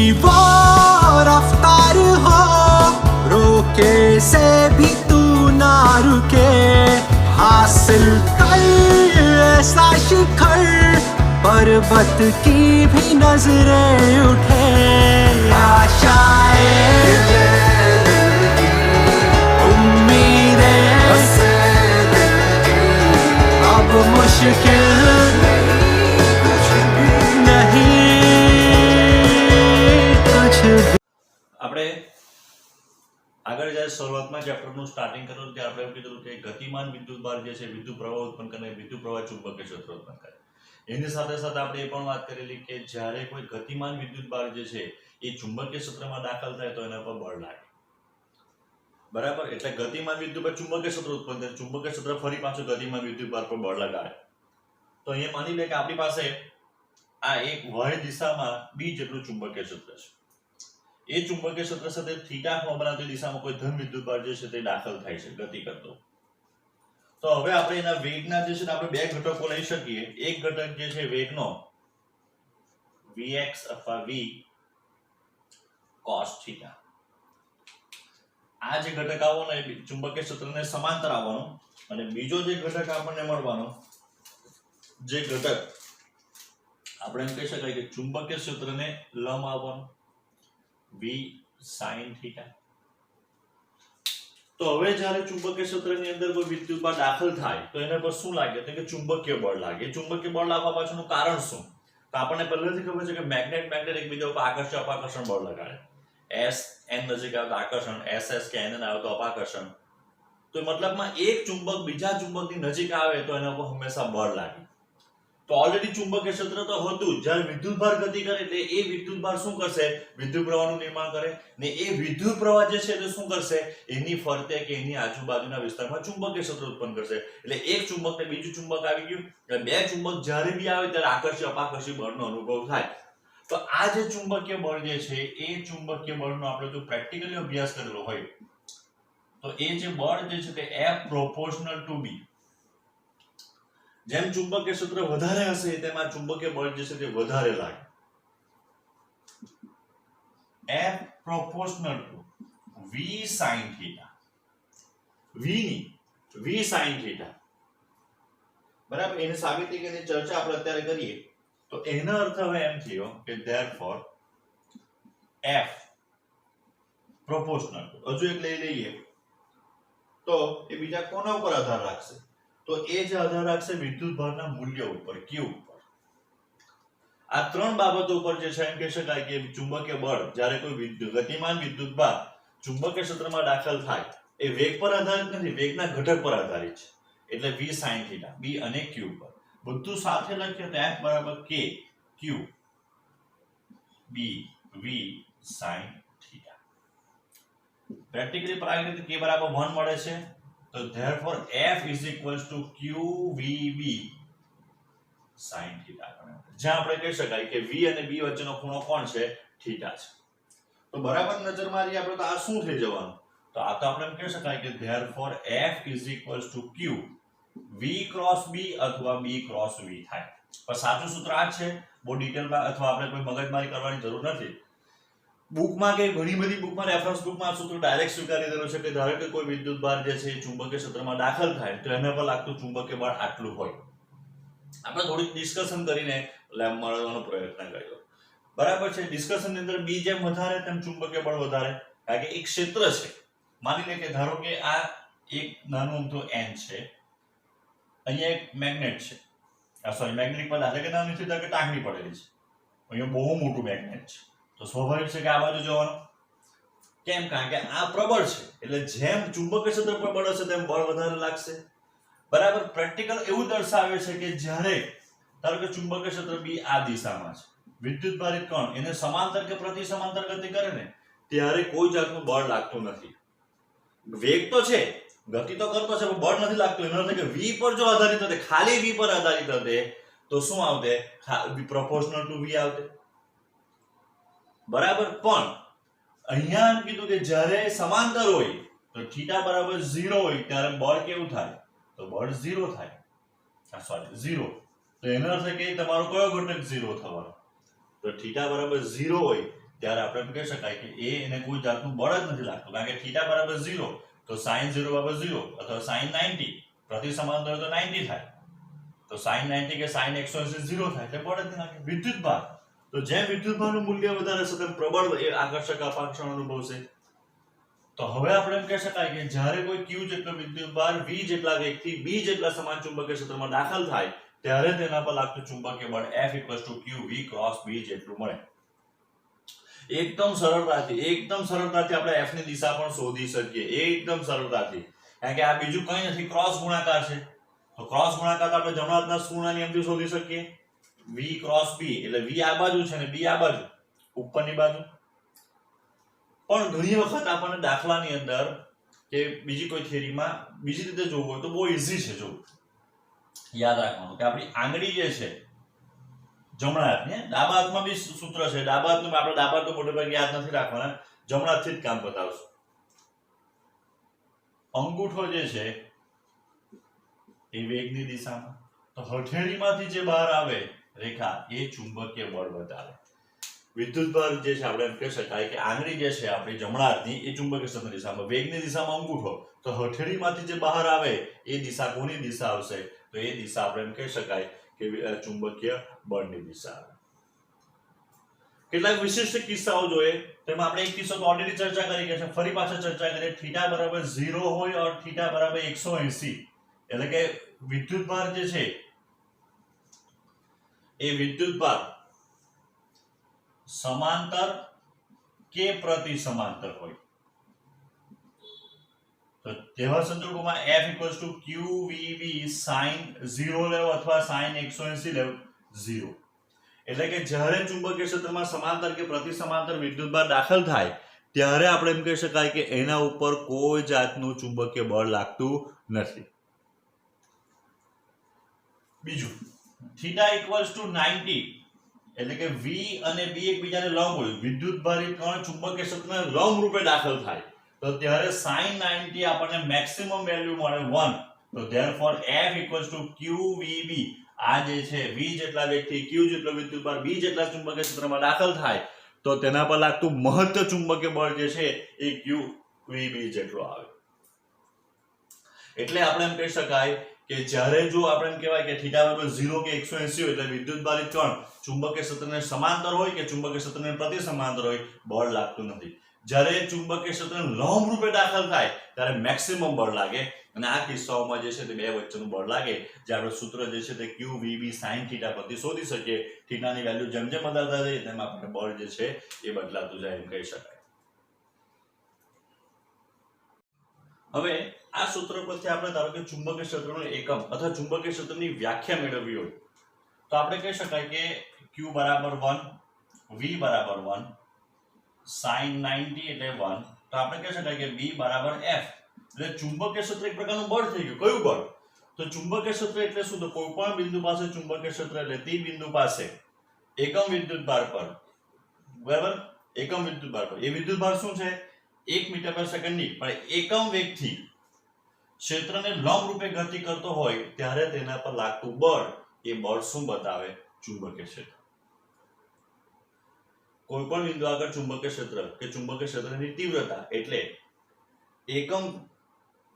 वो रफ्तार हो, रोके से भी तू ना रुके, हासिल कर ऐसा शिखर, पर्वत की भी नजरें उठे, आशाएं उम्मीदें अब मुश्किल આપણે આગળ જ્યારે શરૂઆતમાં ચેપ્ટરનું સ્ટાર્ટિંગ કર્યું ત્યારે આપણે એવું કીધું કે ગતિમાન વિદ્યુતભાર જે છે વિદ્યુત પ્રવાહ ઉત્પન્ન કરે, વિદ્યુત પ્રવાહ ચુંબકીય ક્ષેત્ર ઉત્પન્ન કરે. એની સાથે સાથે આપણે એ પણ વાત કરેલી કે જ્યારે કોઈ ગતિમાન વિદ્યુતભાર જે છે એ ચુંબકીય ક્ષેત્રમાં દાખલ થાય તો એના પર બળ લાગે. બરાબર, એટલે ગતિમાન વિદ્યુતભાર ચુંબકીય ક્ષેત્ર ઉત્પન્ન કરે, ચુંબકીય ક્ષેત્ર ફરી પાછું ગતિમાન વિદ્યુતભાર પર બળ લગાડે. તો અહીંયા માની લે કે આપણી પાસે આ એક વાય દિશામાં બી જેટલું ચુંબકીય ક્ષેત્ર છે. એ ચુંબકીય ક્ષેત્ર સાથે થીટા ખૂણો બનાવતી દિશામાં કોઈ ધન વિદ્યુતભાર જે છે તે દાખલ થાય છે ગતિ કરતો. તો હવે આપણે એના વેગના જે છે આપણે બે ઘટકો લઈ શકીએ. એક ઘટક જે છે વેગનો vx અથવા v cos થીટા. આ જે ઘટક આવવાનો એ ચુંબકીય ક્ષેત્રને સમાંતર આવવાનો, અને બીજો જે ઘટક આપણને મળવાનો જે ઘટક આપણે એમ કહી શકાય કે ચુંબકીય ક્ષેત્રને લંબ આવવાનો v sin થીટા. તો હવે જ્યારે ચુંબકીય ક્ષેત્રની અંદર કોઈ વિદ્યુતભાર દાખલ થાય તો એના પર શું લાગે તો કે ચુંબકીય બળ લાગે. ચુંબકીય બળ લાગવા પાછળનું કારણ શું? તો આપણને પહેલેથી ખબર છે કે મેગ્નેટ એકબીજા ઉપર આકર્ષણ અપાકર્ષણ બળ લગાડે. s n નજીક આવે તો આકર્ષણ, s કે n આવે તો અપાકર્ષણ. તો મતલબમાં એક ચુંબક બીજા ચુંબકની નજીક આવે તો એના ઉપર હંમેશા બળ લાગે. તો ઓલરેડી ચુંબકીય ક્ષેત્ર તો હતું, જ્યારે વિદ્યુતભાર ગતિ કરે એટલે એ વિદ્યુતભાર શું કરશે? વિદ્યુત પ્રવાહનું નિર્માણ કરે, ને એ વિદ્યુત પ્રવાહ જે છે તે શું કરશે? એની ફરતે કે એની આજુબાજુના વિસ્તારમાં ચુંબકીય ક્ષેત્ર ઉત્પન્ન કરશે. એટલે એક ચુંબક ને બીજું ચુંબક આવી ગયું, એટલે બે ચુંબક જ્યારે બી આવે ત્યારે આકર્ષી અપાકર્ષી બળનો અનુભવ થાય. તો આ જે ચુંબકીય બળ જે છે એ ચુંબકીય બળનો આપણે જો પ્રેક્ટિકલી અભ્યાસ કરેલો હોય તો એ જે બળ જે છે તે F proportional to B. જેમ ચુંબકીય ક્ષેત્ર વધારે હશે તેમ આ ચુંબકીય બળ જે છે તે વધારે લાગે. F proportional to V sin theta. V ની V sin theta. બરાબર, એની સાબિતી કે એની ચર્ચા આપણે અત્યારે કરીએ તો એનો અર્થ હવે એમ થયો કે therefore F proportional to, હજુ એક લઈ લઈએ તો એ બીજા કોના ઉપર આધાર રાખશે? તો એ જે આધાર રાખશે વિદ્યુતભારના મૂલ્ય ઉપર, Q ઉપર. આ ત્રણ બાબતો ઉપર જે છે એમ કહી શકાય કે ચુંબકીય બળ જ્યારે કોઈ ગતિમાન વિદ્યુતભાર ચુંબકીય ક્ષેત્રમાં દાખલ થાય એ વેગ પર આધારિત નથી, વેગના ઘટક પર આધારિત છે. એટલે v sin થીટા, b અને q પર બધું સાથે લખીએ તો f બરાબર k q b v sin theta. Practically પ્રાયોગિક k બરાબર 1 મળે છે. તો therefore f is equals to qvb sin theta. જ્યાં આપણે કહી શકાય કે v અને b વચ્ચેનો ખૂણો કોણ છે? થીટા છે. તો બરાબર નજર મારી આપણે તો આ શું થઈ જવાનું? તો આ તો આપણે એમ કહી શકાય કે therefore f is equals to q v cross b અથવા b cross v થાય. પણ સાચું સૂત્ર આ છે. બહુ ડિટેલમાં અથવા આપણે કોઈ મગજમારી કરવાની જરૂર નથી. બુકમાં કે ઘણી બધી બુકમાં રેફરન્સ બુકમાં સૂત્ર ડાયરેક્ટ સ્વીકારી દેલું છે કે ધારો કે કોઈ વિદ્યુતભાર જે છે ચુંબકીય ક્ષેત્રમાં દાખલ થાય તો એના પર લાગતું ચુંબકીય બળ આટલું હોય. આપણે થોડીક ડિસ્કશન કરીને લેબ મળવાનો પ્રયત્ન કર્યો. બરાબર છે. ડિસ્કશનની અંદર બી જેમ વધારે તેમ ચુંબકીય બળ વધારે, કારણ કે એક ક્ષેત્ર છે. માની લે કે ધારો કે આ એક નાનું અમથું n છે, અહીંયા એક મેગ્નેટ છે, સોરી મેગ્નેટિક પદાર્થ એટલે કે નાની થીટા કે ટાંકણી પડેલી છે, અહીંયા બહુ મોટું મેગ્નેટ છે. તો સ્વાભાવિક છે કે આ બાજુ જવાનું. કેમ? કારણ કે આ પ્રબળ છે, એટલે જેમ ચુંબકીય ક્ષેત્ર પર બળ હશે તેમ બળ વધારે લાગશે. બરાબર. પ્રેક્ટિકલ એવું દર્શાવે છે કે જ્યારે ધારો કે ચુંબકીય ક્ષેત્ર બી આ દિશામાં છે, વિદ્યુતભારિત કણ એને સમાંતર કે પ્રતિ સમાંતર ગતિ કરે ને ત્યારે કોઈ જાતનું બળ લાગતું નથી. વેગ તો છે, ગતિ તો કરતો છે, પણ બળ નથી લાગતું. એનો અર્થ કે v પર જો આધારિત હતે, ખાલી v પર આધારિત હતે તો શું આવતે? પ્રોપોર્શનલ ટુ v આવતે. બરાબર. પણ અહીંયા એમ કીધું કે જ્યારે સમાંતર હોય તો થીટા બરાબર 0 હોય ત્યારે બળ કેવું થાય? તો બળ 0 થાય. સોરી 0. તો એનો અર્થ કે તમારો કયો ઘટક 0 થવાનો? તો થીટા બરાબર 0 હોય ત્યારે આપણે એમ કહી શકાય કે એને કોઈ જાતનું બળ જ નથી લાગતું, કારણ કે થીટા બરાબર 0 તો sin 0 બરાબર 0 અથવા sin 90 પ્રતિ સમાંતર તો 90 થાય, તો sin 90 કે sin 180 0 થાય એટલે બળ જ નહીં લાગે. વિદ્યુતભાર, તો જેમ વિદ્યુતભારનું મૂલ્ય વધારે છે તેમ પ્રબળ એ આકર્ષક અપાકર્ષણ અનુભવશે. તો હવે આપણે એમ કહી શકાય કે જ્યારે કોઈ q જેટલો વિદ્યુતભાર v જેટલા વેગથી b જેટલા સમાન ચુંબકીય ક્ષેત્રમાં દાખલ થાય ત્યારે તેના પર લાગતું ચુંબકીય બળ F = q v × b જેટલું મળે. એકદમ સરળતાથી આપણે F ની દિશા પણ શોધી શકીએ, એકદમ સરળતાથી, કારણ કે આ બીજું કંઈ નથી, ક્રોસ ગુણાકાર છે. તો ક્રોસ ગુણાકાર તો આપણે જમણા હાથના સૂર્યના નિયમથી શોધી શકીએ. v × b એટલે v આ બાજુ છે ને b આ બાજુ, ઉપરની બાજુ. પણ ઘણી વખત આપણને દાખલાની અંદર કે બીજી કોઈ થિયરીમાં બીજી રીતે જોવું હોય તો બહુ ઈઝી છે. જો યાદ રાખવાનું કે આપણી આંગળી જે છે જમણા હાથની, ડાબા હાથમાં બી સૂત્ર છે, ડાબા હાથનું આપણે ડાબા હાથનું મોટે ભાગે યાદ નથી રાખવાના, જમણા હાથથી જ કામ બતાવશું. અંગૂઠો જે છે એ વેગની દિશામાં, તો હથેળીમાંથી જે બહાર આવે રેખા એ ચુંબકીય બળ બતાવે. વિદ્યુતભાર જે છે આપણે એમ કહી શકાય કે આંગળી જે છે આપણી જમણા હાથની એ ચુંબકીય ક્ષેત્રની દિશામાં, વેગની દિશામાં અંગૂઠો, તો હથેળીમાંથી જે બહાર આવે એ દિશા કોની દિશા આવશે? તો એ દિશા આપણે એમ કહી શકાય કે ચુંબકીય બળની દિશા આવે. કેટલાક વિશિષ્ટ કિસ્સાઓ જોઈએ, તેમાં આપણે એક કિસ્સો તો ઓલરેડી ચર્ચા કરી છે, ફરી પાછા ચર્ચા કરીએ. થીટા બરાબર 0 હોય और થીટા બરાબર 180, એટલે કે વિદ્યુતભાર જે છે એ વિદ્યુતભાર સમાંતર કે પ્રતિ સમાંતર હોય તો તેવા સંજોગોમાં F = QVB sin 0 લેવો અથવા sin 180 લેવો 0. એટલે કે જ્યારે ચુંબકીય ક્ષેત્રમાં સમાંતર કે પ્રતિ સમાંતર વિદ્યુતભાર દાખલ થાય ત્યારે આપણે એમ કહી શકાય કે એના ઉપર કોઈ જાતનું ચુંબકીય બળ લાગતું નથી. બીજું, થીટા = 90 એટલે કે v અને b એકબીજાને લંબ હોય, વિદ્યુતભારી કણ ચુંબકીય ક્ષેત્રમાં લંબ રૂપે દાખલ થાય તો ત્યારે sin 90 આપણને મેક્સિમમ વેલ્યુ મળે 1. તો therefore F = QVB, આ જે છે v જેટલા વેગથી q જેટલો વિદ્યુતભાર b જેટલા ચુંબકીય ક્ષેત્રમાં દાખલ થાય તો તેના પર લાગતું મહત્તમ ચુંબકીય બળ જે છે એ QVB જેટલો આવે. એટલે આપણે એમ કહી શકાય કે જ્યારે જો આપણે એમ કહેવાય કે થીટા બરાબર 0 કે 180 હોય એટલે વિદ્યુતભારિત કણ ચુંબકીય ક્ષેત્રને સમાંતર હોય કે ચુંબકીય ક્ષેત્રને પ્રતિ સમાંતર હોય બળ લાગતું નથી. જ્યારે ચુંબકીય ક્ષેત્રને લંબ રૂપે દાખલ થાય ત્યારે મેક્સિમમ બળ લાગે, અને આ કિસ્સાઓમાં જે છે તે બે વચ્ચેનું બળ લાગે, જે આપણું સૂત્ર જે છે તે QVB sin θ પરથી શોધી શકીએ. થીટાની વેલ્યુ જેમ જેમ બદલાતા જાય તેમ આપણે બળ જે છે એ બદલાતું જાય એમ કહી શકાય. હવે આ સૂત્ર પરથી આપણે ધારો કે ચુંબકીય ક્ષેત્રનો એકમ અથવા ચુંબકીય ક્ષેત્રની વ્યાખ્યા મેળવવી હોય તો આપણે કહી શકાય કે Q = 1, V = 1, sin 90 એટલે 1, તો આપણે કહી શકાય કે B = F. એટલે ચુંબકીય ક્ષેત્ર એક પ્રકારનું બળ થઈ ગયું. કયું બળ? તો ચુંબકીય ક્ષેત્ર એટલે શું? તો કોઈ પણ બિંદુ પાસે ચુંબકીય ક્ષેત્ર એટલે તે બિંદુ પાસે એકમ વિદ્યુતભાર પર, બરાબર, એકમ વિદ્યુતભાર પર, એ વિદ્યુતભાર શું છે 1 મીટર/સેકન્ડ ની, પણ એકમ વેગથી ક્ષેત્રને લંબ રૂપે ગતિ કરતો હોય ત્યારે તેના પર લાગતું બળ, એ બળ શું બતાવે? ચુંબકીય ક્ષેત્ર. કોઈ પણ બિંદુ આગળ ચુંબકીય ક્ષેત્ર કે ચુંબકીય ક્ષેત્રની તીવ્રતા એટલે એકમ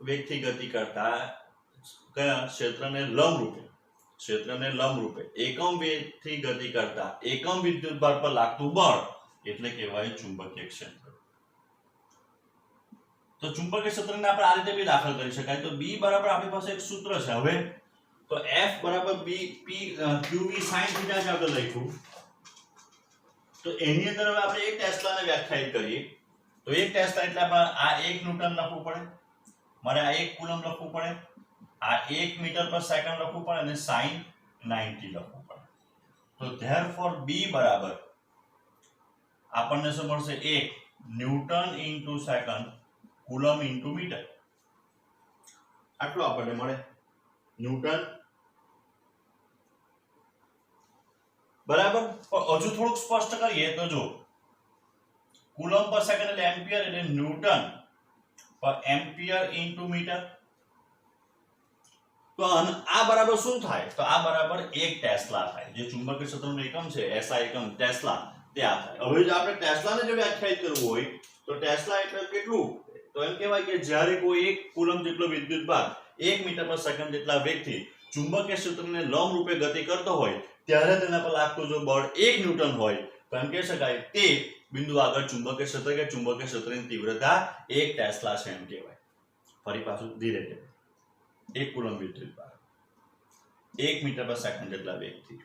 વેગથી ગતિ કરતા કયા ક્ષેત્રને લંબ રૂપે એકમ વેગથી ગતિ કરતા એકમ વિદ્યુતભાર પર લાગતું બળ એટલે કહેવાય ચુંબકીય ક્ષેત્ર. તો ચુંબકીય ક્ષેત્રને આપણે આ રીતે બી દાખલ કરી શકાય. તો B બરાબર આપણી પાસે એક સૂત્ર છે. હવે તો F બરાબર QV sin θ જ આપણે લખ્યું. તો એની અંદર હવે આપણે 1 ટેસ્લાને વ્યાખ્યાયિત કરીએ. તો 1 ટેસ્લા એટલે આપણે આ 1 ન્યૂટન લખવું પડે, મારે આ 1 કુલમ લખવું પડે, આ 1 મીટર/સેકન્ડ લખવું પડે અને sin 90 લખવું પડે. તો therefore B બરાબર આપણને શું મળશે? 1 ન્યૂટન * સેકન્ડ કુલમ * મીટર. આટલું આપણને મળે ન્યૂટન, બરાબર. પણ હજુ થોડુંક સ્પષ્ટ કરીએ તો જો કુલમ/સેકન્ડ એટલે એમ્પિયર, એટલે ન્યૂટન પર એમ્પિયર * મીટર. તો આ બરાબર શું થાય? તો આ બરાબર 1 ટેસ્લા થાય. જે ચુંબકીય ક્ષેત્રનો એકમ છે SI એકમ ટેસ્લા, તે આ થાય. હવે જો આપણે ટેસ્લાને જો વ્યાખ્યાયિત કરવું હોય તો ટેસ્લા એટલે કેટલું, તો એમ કહેવાય કે જ્યારે કોઈ 1 કુલમ જેટલો વિદ્યુત ભાર 1 મીટર પર સેકન્ડ જેટલા વેગથી ચુંબકીય ક્ષેત્રને લંબ રૂપે ગતિ કરતો હોય ત્યારે તેના પર લાગતું જો બળ 1 ન્યૂટન હોય તો એમ કહી શકાય તે બિંદુ આગળ ચુંબકીય ક્ષેત્ર કે ચુંબકીય ક્ષેત્રની તીવ્રતા 1 ટેસ્લા છે એમ કહેવાય. ફરી પાછું ધીરે ધીરે 1 કુલમ વિદ્યુત ભાર 1 મીટર પર સેકન્ડ જેટલા વેગથી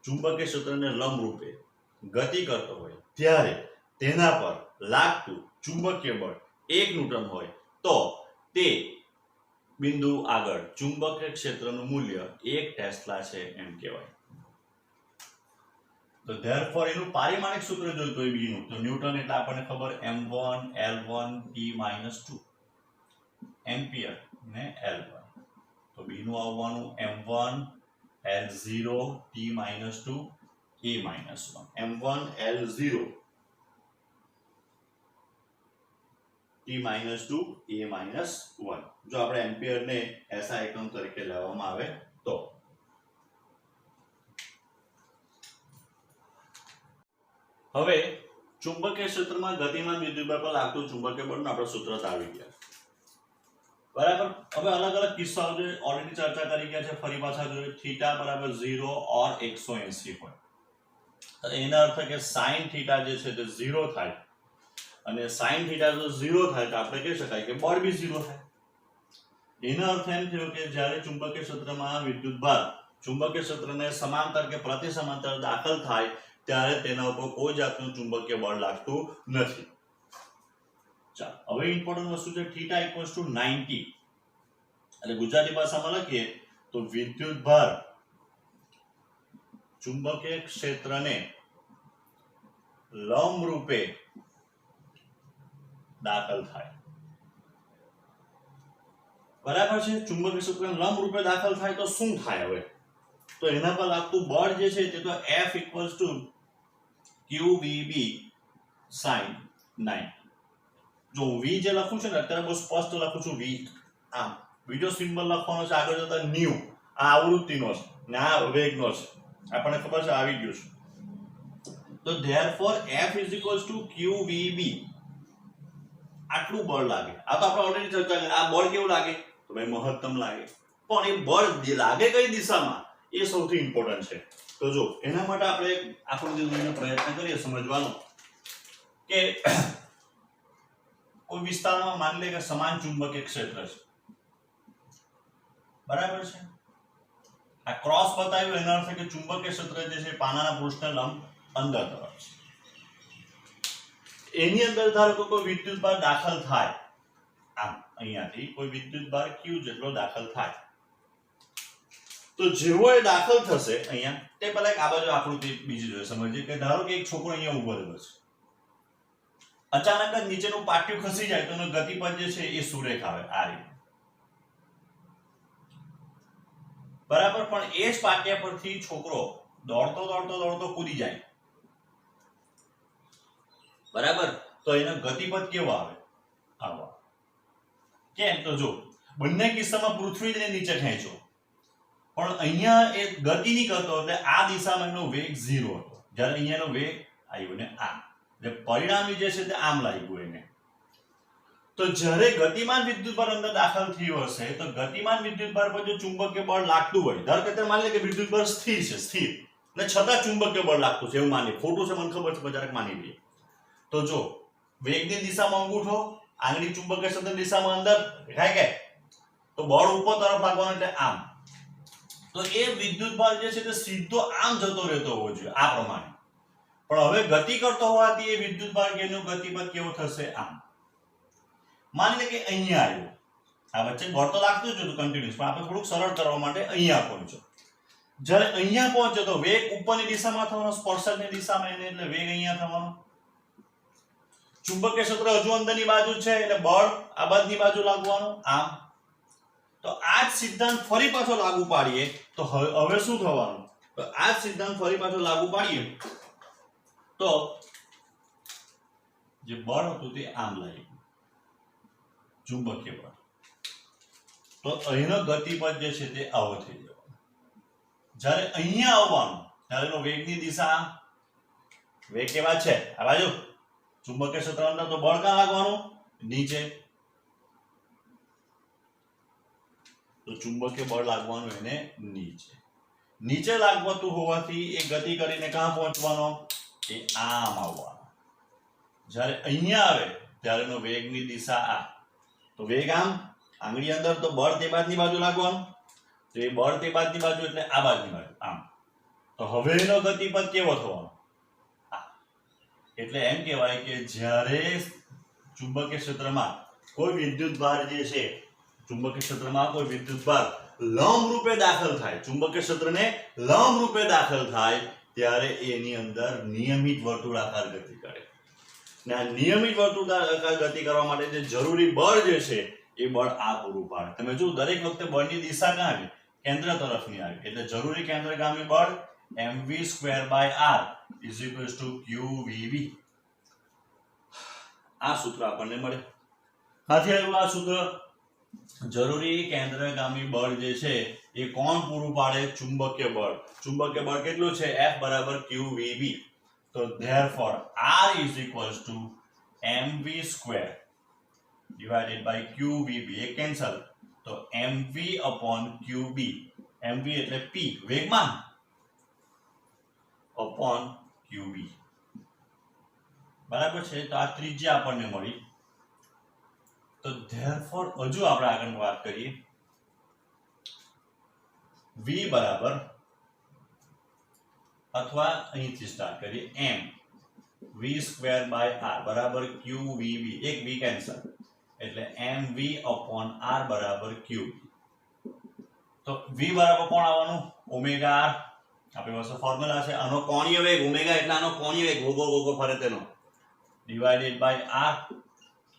ચુંબકીય ક્ષેત્રને લંબ રૂપે ગતિ કરતો હોય ત્યારે તેના પર લાગતું ચુંબકીય બળ 1 ન્યૂટન હોય તો તે બિંદુ આગળ ચુંબકીય ક્ષેત્રનું મૂલ્ય 1 ટેસ્લા છે એમ કહેવાય. તો ધેરફોર એનું પારિમાણિક સૂત્ર જોયું તો એ બીનું તો ન્યૂટન એટલે આપણને ખબર m1 l1 t-2 એમ્પિયર ને l1 તો બીનું આવવાનું m1 l0 t-2 a-1 m1 l0 t-2 a-1 જો આપણે એમ્પિયર ને SI એકમ તરીકે લેવામાં આવે તો. હવે ચુંબકીય ક્ષેત્રમાં ગતિમાન વિદ્યુતભાર પર લાગતું ચુંબકીય બળનું આપણે સૂત્ર આવી ગયા બરાબર. હવે અલગ અલગ કિસ્સાઓ જે ઓલરેડી ચર્ચા કરી ગયા છે ફરી પાછા જોઈએ. થીટા બરાબર 0 ઓર 180 હોય તો એનો અર્થ કે sin થીટા જે છે તે 0 થાય અને sin થીટા જો 0 થાય તો આપણે કહી શકાય કે બળ બી 0 થાય. એનો અર્થ એમ થયો કે જ્યારે ચુંબકીય ક્ષેત્રમાં વિદ્યુતભાર ચુંબકીય ક્ષેત્રને સમાંતર કે પ્રતિ સમાંતર દાખલ થાય ત્યારે તેના ઉપર કોઈ જાતનું ચુંબકીય બળ લાગતું નથી. ચાલો હવે ઇમ્પોર્ટન્ટ વસ્તુ છે થીટા = 90 એટલે ગુજરાતી ભાષામાં લખીએ તો વિદ્યુતભાર ચુંબકીય ક્ષેત્રને લંબ રૂપે દાખલ થાય બરાબર છે. ચુંબકીય ક્ષેત્રને લંબ રૂપે દાખલ થાય તો શું થાય? હવે તો એના પર લાગતું બળ જે છે તે તો F = QVB sin 90. જો v જે લખું છું ને અત્યારે બહુ સ્પષ્ટ લખું છું v આમ બીજો સિમ્બલ લખવાનો છે આગળ જતા ન્યુ આ આવૃત્તિનો છે ને આ વેગનો છે આપણને ખબર છે આવી ગયું છે. તો ધેરફોર F = QVB આટલું બળ લાગે. આ તો આપણે ઓલરેડી ચર્ચા કરી. આ બળ કેવું લાગે તો ભાઈ મહત્તમ લાગે. પણ એ બળ લાગે કઈ દિશામાં એ સૌથી ઇમ્પોર્ટન્ટ છે. તો જો એના માટે આપણે આકૃતિ પ્રયત્ન કરીએ સમજવાનો કે કોઈ વિસ્તારમાં માની લે કે સમાન ચુંબકીય ક્ષેત્ર છે બરાબર છે. આ ક્રોસ બતાવ્યું એનો અર્થ કે ચુંબકીય ક્ષેત્ર જે છે પાનાના પૃષ્ઠને લંબ અંદર તરફ છે. એની અંદર ધારો કે કોઈ વિદ્યુતભાર દાખલ થાય આમ અહીંયાથી કોઈ વિદ્યુતભાર q જેટલો દાખલ થાય તો જેવો એ દાખલ થશે અહીંયા તે પહેલા એક આ બાજુ આકૃતિ બીજી જોઈએ સમજીએ કે ધારો કે એક છોકરો અહીંયા ઊભો રહ્યો છે અચાનક જ નીચેનું પાટિયું ખસી જાય તો એનો ગતિપથ જે છે એ સુરેખ આવે આ રીતે બરાબર. પણ એ જ પાટિયા પરથી છોકરો દોડતો કૂદી જાય બરાબર તો એનો ગતિપથ કેવો આવે આવો. કેમ તો જો બંને કિસ્સામાં પૃથ્વીને નીચે ખેંચો પણ અહીંયા એ ગતિ નહીં કરતો એટલે આ દિશામાં એનો વેગ 0 હતો જ્યારે અહીંયાનો વેગ આવ્યો ને આમ એટલે પરિણામી જે છે તે આમ લાગ્યું એને. તો જ્યારે ગતિમાન વિદ્યુતભાર અંદર દાખલ થયો હશે તો ગતિમાન વિદ્યુતભાર પર જો ચુંબકીય બળ લાગતું હોય ધારો કે તમે માની લે કે વિદ્યુતભાર સ્થિર છે સ્થિર ને છતાં ચુંબકીય બળ લાગતું છે એવું માની ખોટું છે મને ખબર છે જરાક માની લઈએ. તો જો વેગની દિશામાં અંગૂઠો આંગળી ચુંબકીય ક્ષેત્રની દિશામાં અંદર દેખાય કે તો બળ ઉપર તરફ લાગવાનું એટલે આમ તો એ વિદ્યુતભાર જે છે તે સીધો આમ જતો રહેતો હોવો જોઈએ આ પ્રમાણે. પણ હવે ગતિ કરતો હોવાથી એ વિદ્યુતભાર કેનો ગતિપથ કેવો થશે આમ. માની લે કે અહીંયા આવ્યો આ વચ્ચે બળ તો લાગતું જ હતું કન્ટિન્યુઅસ પણ આપણે થોડુંક સરળ કરવા માટે અહીંયા પહોંચ્યો. જ્યારે અહીંયા પહોંચ્યો તો વેગ ઉપરની દિશામાં થવાનો સ્પર્શકની દિશામાં એને એટલે વેગ અહીંયા થવાનો. ચુંબકીય ક્ષેત્ર હજુ અંદરની બાજુ છે એટલે બળ આ બાજુની બાજુ લાગવાનું આમ. તો આ જ સિદ્ધાંત ફરી પાછો લાગુ પાડીએ તો હવે શું થવાનું તો આ જ સિદ્ધાંત ફરી પાછો લાગુ પાડીએ તો જે બળ હતું તે આમ લાગ્યું ચુંબકીય બળ તો અહીંનો ગતિપથ જે છે તે આવો થઈ જવાનો. જ્યારે અહીંયા આવવાનું ત્યારે એનો વેગની દિશા વેગ કેવા છે આ બાજુ ચુંબકીય ક્ષેત્ર અંદર તો બળ ક્યાં લાગવાનું નીચે તો ચુંબકીય બળ લાગવાનું એને નીચે લાગતું હોવાથી એ ગતિ કરીને ક્યાં પહોંચવાનો એ આમ આવવાનો જ્યારે અહીંયા આવે ત્યારેનો વેગની દિશા આ તો વેગ આમ આંગળી અંદર તો બળ તે બાજુ લાગવાનું તો એ બળ તે બાજુની બાજુ એટલે આ બાજુની બાજુ આમ તો હવે એનો ગતિપથ કેવો થવાનો એટલે એમ કહેવાય કે જ્યારે ચુંબકીય ક્ષેત્રમાં કોઈ વિદ્યુતભાર જે છે ચુંબકીય ક્ષેત્રમાં કોઈ વિદ્યુતભાર લંબ રૂપે દાખલ થાય ચુંબકીય ક્ષેત્રને લંબ રૂપે દાખલ થાય ત્યારે એની અંદર નિયમિત વર્તુળાકાર ગતિ કરે ને આ નિયમિત વર્તુળાકાર ગતિ કરવા માટે જે જરૂરી બળ જે છે એ બળ આ પૂરું પાડે તમે જો દરેક વખતે બળની દિશા ક્યાં આવી કેન્દ્ર તરફની આવી એટલે જરૂરી કેન્દ્રગામી બળ mv²/r = qvb આ સૂત્ર આપણને મળે આથી આવ્યું આ સૂત્ર જરૂરી કેન્દ્રગામી બળ જે છે એ કોણ પૂરું પાડે ચુંબકીય બળ કેટલું છે F = qvb તો therefore r = mv² / qvb એ કેન્સલ તો mv/qb mv એટલે p વેગમાન upon qb બરાબર છે તો આ ત્રિજ્યા આપણને મળી તો therefore હજુ આપણે આગળ વાત કરીએ v બરાબર અથવા અહીંથી સ્ટાર્ટ કરીએ m v²/r બરાબર qvb એક v કેન્સલ એટલે mv/r બરાબર qb તો v બરાબર કોણ આવવાનું ઓમેગા r આપણી પાસે ફોર્મ્યુલા છે આનો કોણીય વેગ ઓમેગા એટલે આનો કોણીય વેગ ગોગો ફરે તેનો /r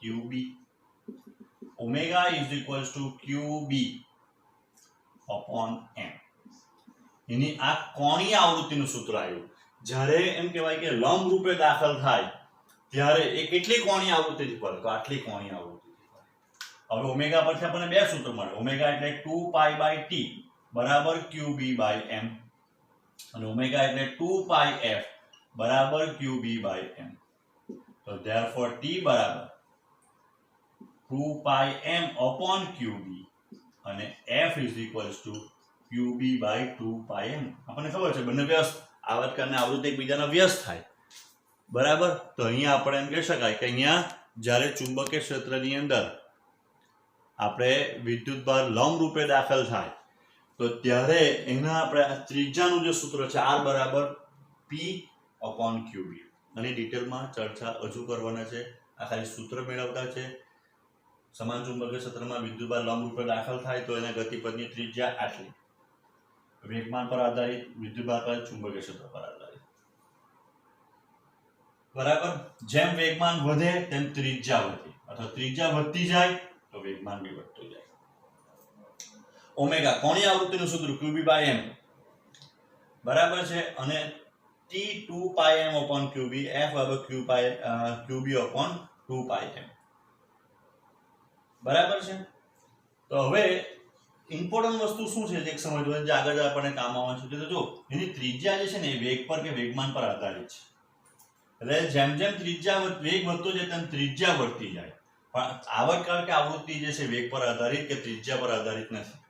qb omega = qb upon m એની આ કોણીય આવૃત્તિનું સૂત્ર આવ્યું જ્યારે એમ કહેવાય કે લંબ રૂપે દાખલ થાય ત્યારે એ કેટલી કોણીય આવૃત્તિથી ફરે તો આટલી કોણીય આવૃત્તિથી ફરે હવે ઓમેગા પરથી આપણને બે સૂત્ર મળે ઓમેગા એટલે 2π/t બરાબર qb/m અને ઓમેગા એટલે 2πf બરાબર qb/m તો therefore t બરાબર 2πm/qb અને f = qb/2πm આપણને ખબર છે બંને વ્યસ્ત આવર્તન અને આવૃત્તિ એકબીજાના વ્યસ્ત થાય બરાબર તો અહીંયા આપણે એમ કહી શકાય કે અહીંયા જ્યારે ચુંબકીય ક્ષેત્રની અંદર આપણે વિદ્યુતભાર લંબ રૂપે દાખલ થાય તો ત્યારે એના આપણે ત્રિજ્યાનું જે સૂત્ર છે r બરાબર p/qb અને ડિટેલમાં ચર્ચા હજુ કરવાના છે આ ખાલી સૂત્ર મેળવતા છે સમાન ચુંબકીય ક્ષેત્રમાં વિદ્યુતભાર લંબ રૂપે દાખલ થાય તો એના ગતિપથની ત્રિજ્યા આટલી વેગમાન પર આધારિત વિદ્યુતભાર પર ચુંબકીય ક્ષેત્ર પર આધારિત બરાબર જેમ વેગમાન વધે તેમ ત્રિજ્યા વધે અથવા ત્રિજ્યા વધતી જાય તો વેગમાન બી વધતું જાય ઓમેગા કોણીય આવૃત્તિનું સૂત્ર qb/m બરાબર છે અને t 2πm/qb f qb/2πm બરાબર છે તો હવે ઇમ્પોર્ટન્ટ વસ્તુ શું છે એક સમજવાની જે આગળ આપણને કામ આવવાનું છે તો જો એની ત્રિજ્યા જે છે ને એ વેગ પર કે વેગમાન પર આધારિત છે એટલે જેમ જેમ ત્રિજ્યા વેગ વધતો જાય તેમ ત્રિજ્યા વધતી જાય પણ આવર્તકાળ કે આવૃત્તિ જે છે વેગ પર આધારિત કે ત્રિજ્યા પર આધારિત નથી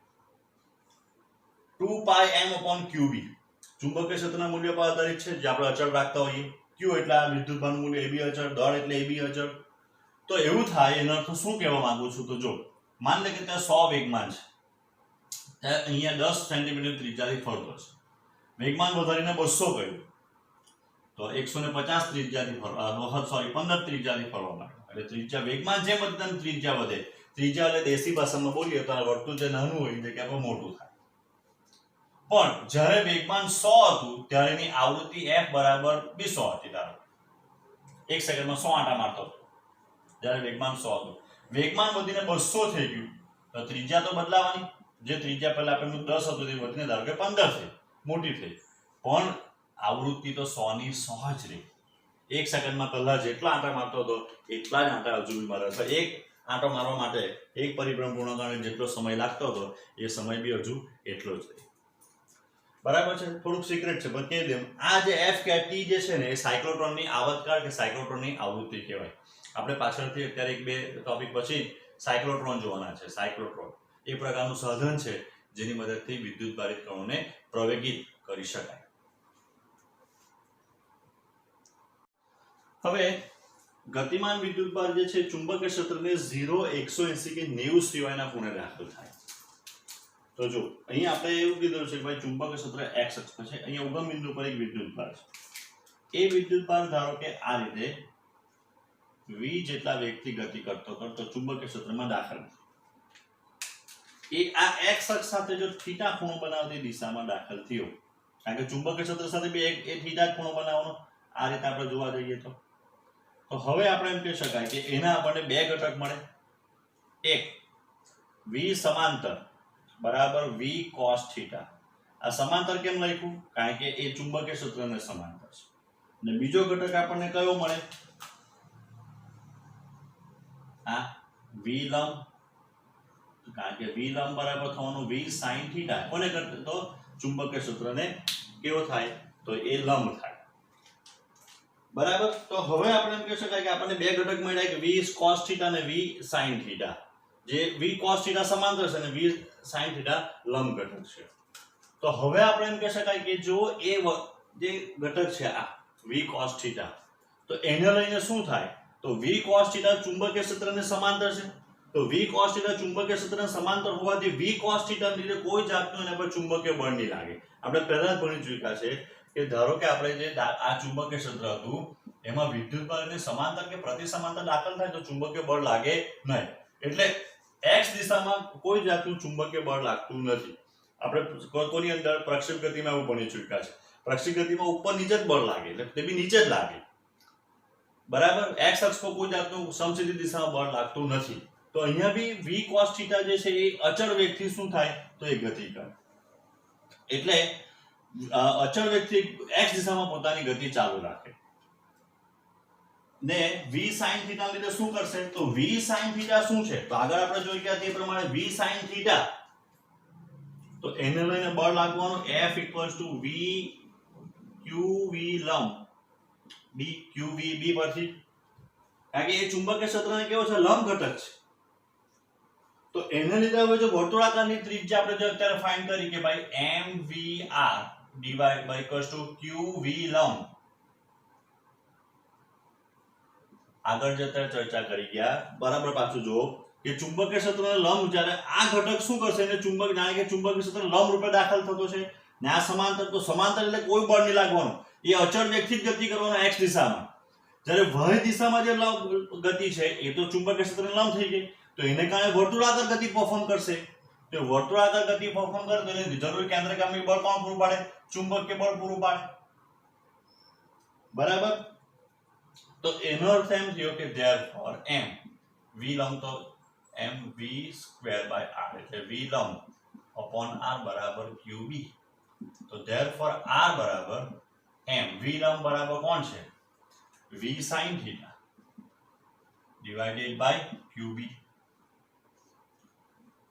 2πm/qb ચુંબકીય ક્ષેત્રના મૂલ્ય પર આધારિત છે જે આપણે અચળ રાખતા હોઈએ q એટલે આ વિદ્યુતભારનું મૂલ્ય ab અચળ દળ એટલે ab અચળ તો એવું થાય એનો અર્થ શું કહેવા માંગુ છું તો જો માન લે કે ત્યાં 100 વેગમાન છે ત્યાં અહીંયા 10 સેન્ટીમીટર ત્રિજ્યાથી ફરતો છે વેગમાન વધારીને 200 કર્યું તો 150 ત્રિજ્યાથી ફરવા 15 ત્રિજ્યાથી ફરવા માટે એટલે ત્રિજ્યા વેગમાન જેમ વધે તેમ ત્રિજ્યા વધે ત્રિજ્યા એટલે દેશી ભાષામાં બોલીએ તો આ વર્તુળ જે નાનું હોય એ જગ્યા પર મોટું થાય પણ જ્યારે વેગમાન 100 હતું ત્યારે એની આવૃત્તિ f બરાબર 200 હતી ધારો 1 સેકન્ડમાં 100 આંટા મારતો હતો જ્યારે વેગમાન 100 હતું વેગમાન વધીને 200 થઈ ગયું તો ત્રિજ્યા તો બદલાવાની જે ત્રિજ્યા પહેલા આપણને 10 હતું તે વધીને ધારો કે 15 થઈ મોટી થઈ પણ આવૃત્તિ તો 100 ની 100 જ રહી 1 સેકન્ડમાં પહેલા જેટલા આંટા મારતો હતો એટલા જ આંટા હજુ બી મારે અથવા એક આંટો મારવા માટે એક પરિભ્રમણ પૂર્ણ કરવાનો જેટલો સમય લાગતો હતો એ સમય બી હજુ એટલો જ રહે બરાબર છે, થોડુંક સિક્રેટ છે પણ કહી દઉં. આ જે f કે t જે છે ને એ સાયક્લોટ્રોનની આવતકાળ કે સાયક્લોટ્રોનની આવૃત્તિ કહેવાય. આપણે પાછળથી અત્યારે એક બે ટોપિક પછી સાયક્લોટ્રોન જોવાના છે. સાયક્લોટ્રોન એ પ્રકારનું સાધન છે જેની મદદથી વિદ્યુત ભારિત કણોને પ્રવેગિત કરી શકાય. હવે ગતિમાન વિદ્યુતભાર જે છે ચુંબકીય ક્ષેત્રને 0, 180 કે 90 સિવાયના ખૂણે દાખલ થાય. તો જો અહીંયા આપણે એવું કીધું છે કે ભાઈ ચુંબકીય ક્ષેત્ર x અક્ષ પર છે, અહીંયા ઉગમ બિંદુ પર એક વિદ્યુતભાર છે. એ વિદ્યુતભાર ધારો કે આ રીતે v જેટલા વેગથી ગતિ કરતો ચુંબકીય ક્ષેત્રમાં દાખલ એ આ x અક્ષ સાથે જો થીટા ખૂણો બનાવતી દિશામાં દાખલ થયો, કારણ કે ચુંબકીય ક્ષેત્ર સાથે બે એ થીટા ખૂણો બનાવવાનો, આ રીતે આપણે જોવા જઈએ તો હવે આપણે એમ કહી શકાય કે એના આપણને બે ઘટક મળે. એક v સમાંતર બરાબર v cos થીટા. આ સમાંતર કેમ લખ્યું? કારણ કે એ ચુંબકીય ક્ષેત્રને સમાંતર છે. અને બીજો ઘટક આપણને કયો મળે? આ v લંબ, કારણ કે v લંબ બરાબર થવાનું v sin થીટા. કોને કરતો? તો ચુંબકીય ક્ષેત્રને કેવો થાય? તો એ લંબ થાય. બરાબર. તો હવે આપણે એમ કહી શકાય કે આપણને બે ઘટક મળ્યા કે v cos થીટા અને v sin થીટા. જે v cos થીટા સમાંતર છે અને v sin થીટા લંબ ઘટક છે. તો હવે આપણે એમ કહી શકાય કે જો એ જે ઘટક છે આ v cos થીટા, તો એને લઈને શું થાય? તો v cos થીટા ચુંબકીય ક્ષેત્રને સમાંતર છે. તો v cos થીટા ચુંબકીય ક્ષેત્રને સમાંતર હોવાથી v cos થીટા ને લીધે કોઈ જાતનું એના પર ચુંબકીય બળ નહીં લાગે. આપણે પહેલા જ ભણી ચૂક્યા છે કે ધારો કે આપણે જે આ ચુંબકીય ક્ષેત્ર હતું એમાં વિદ્યુતભારને સમાંતર કે પ્રતિ સમાંતર દાખલ થાય તો ચુંબકીય બળ લાગે નહીં. એટલે x દિશામાં કોઈ જાતનું ચુંબકીય બળ લાગતું નથી. આપણે કોની અંદર પ્રક્ષેપ ગતિમાં એવું ભણી ચૂક્યા છે. પ્રક્ષેપ ગતિમાં ઉપર નીચે જ બળ લાગે, એટલે તે બી નીચે જ લાગે. બરાબર. x અક્ષ પર કોઈ જાતનું સમસીધી દિશામાં બળ લાગતું નથી. તો અહીંયા બી v cos થીટા જે છે એ અચળ વેગથી શું થાય? તો એ ગતિ કરે. એટલે અચળ વેગથી x દિશામાં પોતાની ગતિ ચાલુ રાખે. ને v sin થીટા લીધે શું કરશે? તો v sin થીટા શું છે? તો આગળ આપણે જોઈ ગયા તે પ્રમાણે v sin થીટા, તો એને લઈને બળ લાગવાનું F = v qv લંબ b qv b પરથી, કારણ કે એ ચુંબકીય ક્ષેત્રને કેવો છે? લંબ ઘટક છે. તો એને લીધે હવે જો વર્તુળાકારની ત્રિજ્યા આપણે જો અત્યારે ફાઇન્ડ કરી કે ભાઈ mvr ડિવાઇડ બાય qv લંબ, આગળ જે અત્યારે ચર્ચા કરી ગયા બરાબર. પાછું જો કે ચુંબકીય ક્ષેત્રને લંબ જ્યારે આ ઘટક શું કરશે? એને ચુંબક, જાણે કે ચુંબકીય ક્ષેત્ર લંબ રૂપે દાખલ થતો છે ને આ સમાંતર, તો સમાંતર એટલે કોઈ બળ નહીં લાગવાનું. એ અચળ વેગથી જ ગતિ કરવાનો x દિશામાં. જ્યારે y દિશામાં જે ગતિ છે એ તો ચુંબકીય ક્ષેત્રને લંબ થઈ ગઈ, તો એને કારણે વર્તુળાકાર ગતિ પરફોર્મ કરશે. તો વર્તુળાકાર ગતિ પરફોર્મ કરે તો એને જરૂરી કેન્દ્રગામી બળ કોણ પૂરું પાડે? ચુંબકીય બળ પૂરું પાડે. બરાબર. તો એનો અર્થ એમ થયો કે therefore m v લંબ તો mv² r, એટલે v લંબ upon r બરાબર qb. તો therefore r બરાબર m, v લંબ બરાબર કોણ છે? v sin theta divided by qb.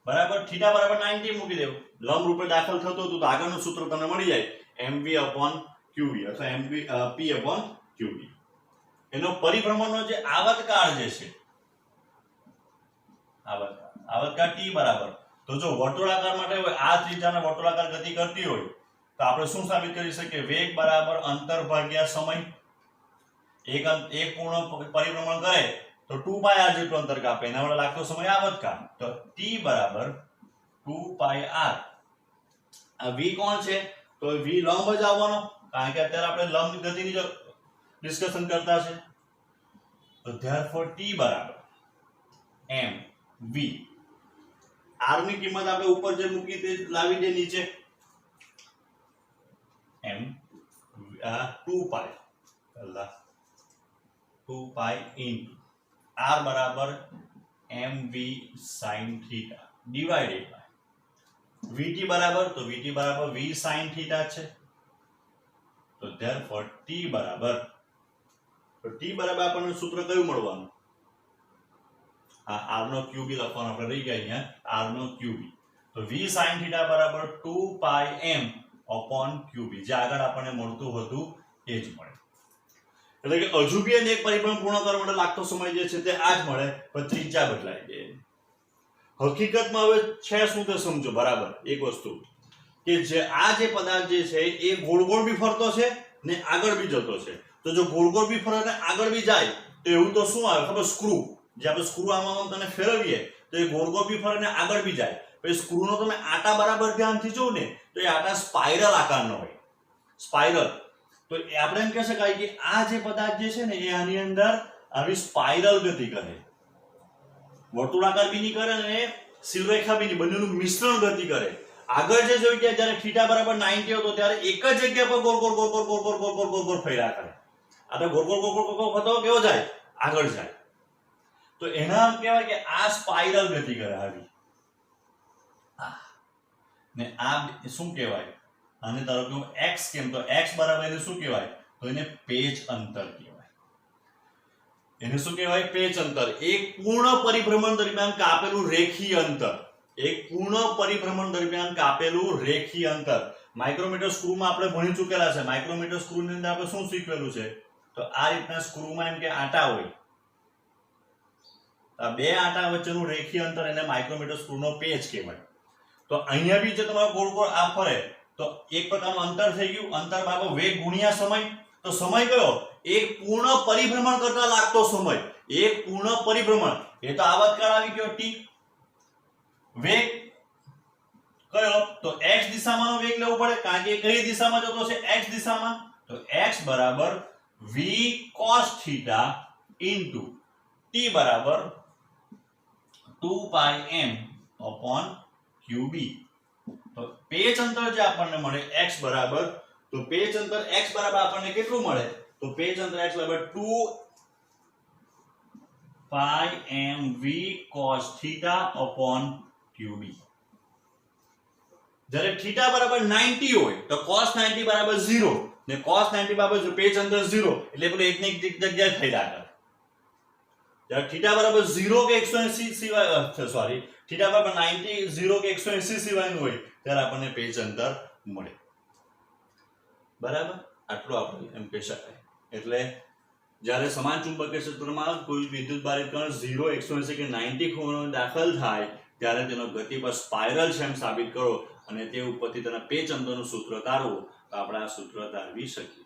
બરાબર. થીટા બરાબર 90 મૂકી દેવું. લંબ રૂપે દાખલ થતો હતું તો આગળનું સૂત્ર તમને મળી જાય mv upon qb અથવા mv p upon qb. એનો પરિભ્રમણનો જે આવતકાળ જે છે, આવતકાળ t બરાબર, તો જો વર્તુળાકાર માટે હોય આ ત્રિજ્યાને વર્તુળાકાર ગતિ કરતી હોય તો આપણે શું સાબિત કરી શકીએ? વેગ બરાબર અંતર ભાગ્યા સમય. એક પૂર્ણ પરિભ્રમણ કરે તો 2πr જેટલું અંતર કાપે, એના વડે લાગતો સમય આવતકાળ. તો t બરાબર 2πr. આ v કોણ છે? તો v લંબ જ આવવાનો, કારણ કે અત્યારે આપણે લંબ ગતિની જો ડિસ્કશન કરતા છે. તો therefore t બરાબર mv. r ની કિંમત આપણે ઉપર જે મૂકી તે લાવી દે નીચે. m 2π into r બરાબર mv sin theta divided by vt બરાબર, તો vt બરાબર v sin થીટા છે. તો therefore t બરાબર, તો t બરાબર આપણને સૂત્ર કયું મળવાનું? આ r નો qb લખવાનું આપણે રહી ગયા અહીંયા, r નો qb. તો v sin થીટા બરાબર 2πm અપોન ક્યુબી, જે આગળ આપણને મળતું હતું એ જ મળે. એટલે કે હજુ બી એને એક પરિભ્રમણ પૂર્ણ કરવા માટે લાગતો સમય જે છે તે આ જ મળે, પણ ત્રિજ્યા બદલાઈ જાય. હકીકતમાં હવે છે શું તે સમજો બરાબર. એક વસ્તુ કે જે આ જે પદાર્થ જે છે એ ગોળ ગોળ બી ફરતો છે ને આગળ બી જતો છે. તો જો ગોળ ગોળ બી ફરે ને આગળ બી જાય તો એવું તો શું આવે ખબર? સ્ક્રૂ. જે આપણે સ્ક્રૂ આમાં તને ફેરવીએ તો એ ગોળ ગોળ બી ફરે ને આગળ બી જાય. પછી સ્ક્રૂનો તમે આટા બરાબર ધ્યાનથી જોવો ને તો એ આટા સ્પાઇરલ આકારનો હોય, સ્પાઇરલ. તો આપણે એમ કહી શકાય કે આ જે પદાર્થ જે છે ને એ આની અંદર આવી સ્પાઇરલ ગતિ કરે, વર્તુળાકાર બી નહીં કરે અને સીલરેખા બી નહીં, બંનેનું મિશ્રણ ગતિ કરે. આગળ જે જોઈ ગયા જ્યારે થીટા બરાબર 90 હતો ત્યારે એક જ જગ્યા પર ગોળ ગોળ ગોળ ગોળ ગોળ ગોળ ગોળ ગોળ ગોળ ફર્યા કરે. આ તો ગોળ ગોળ ગોળ ગોળ ગોળ ફરતો કેવો જાય? આગળ જાય. તો એના કહેવાય કે આ સ્પાઇરલ ગતિ કરે આવી. ને આ શું કહેવાય? આને ધારો કે હું x કેમ, તો x બરાબર એને શું કહેવાય? તો એને પેચ અંતર કહેવાય. એને શું કહેવાય? પેચ અંતર. એક પૂર્ણ પરિભ્રમણ દરમિયાન કાપેલું રેખીય અંતર. એક પૂર્ણ પરિભ્રમણ દરમિયાન કાપેલું રેખીય અંતર. માઇક્રોમીટર સ્ક્રૂમાં આપણે ભણી ચૂકેલા છે. માઇક્રોમીટર સ્ક્રૂની અંદર આપણે શું શીખવેલું છે? તો આ રીતના સ્ક્રૂમાં એમ કે આટા હોય, આ બે આટા વચ્ચેનું રેખીય અંતર એને માઇક્રોમીટર સ્ક્રૂનો પેચ કહેવાય. તો અહીંયા બી જે તમારો ગોળ ગોળ આ ફરે તો એક પ્રકારનું અંતર થઈ ગયું. અંતર બરાબર વેગ ગુણ્યા સમય. તો સમય કયો? એક પૂર્ણ પરિભ્રમણ કરતા લાગતો સમય. એક પૂર્ણ પરિભ્રમણ એ તો આવતકાળ આવી ગયો t. વેગ કયો? તો x દિશામાંનો વેગ લેવો પડે, કારણ કે કઈ દિશામાં જતો છે? x દિશામાં. તો x બરાબર v cos θ into t બરાબર 2πm upon qb. તો પેચ અંતર જે આપણને મળે x બરાબર, તો પેચ અંતર x બરાબર આપણને કેટલું મળે? તો પેચ અંતર x બરાબર 2πmv cos θ upon qb. જ્યારે θ બરાબર 90 હોય તો cos 90 બરાબર 0 ને cos 90 બરાબર પેચ અંતર 0 એટલે પેલું એક ને એક જગ્યાએ ફેરયા કરે. જ્યારે θ બરાબર 0 કે 180 સિવાય સોરી θ બરાબર 90 0 કે 180 સિવાયનું હોય ત્યારે આપણને પેચ અંતર મળે. બરાબર? આટલું આપણે એમ કહી શકાય. એટલે જ્યારે સમાન ચુંબકીય ક્ષેત્રમાં કોઈ વિદ્યુતભારિત કણ 0 180 કે 90 ખૂણે દાખલ થાય ત્યારે તેનો ગતિ પર સ્પાઇરલ છે એમ સાબિત કરો અને તે ઉપરથી તેના પેચ અંતરનું સૂત્ર તારવો તો આપણે આ સૂત્ર તારવી શકીએ.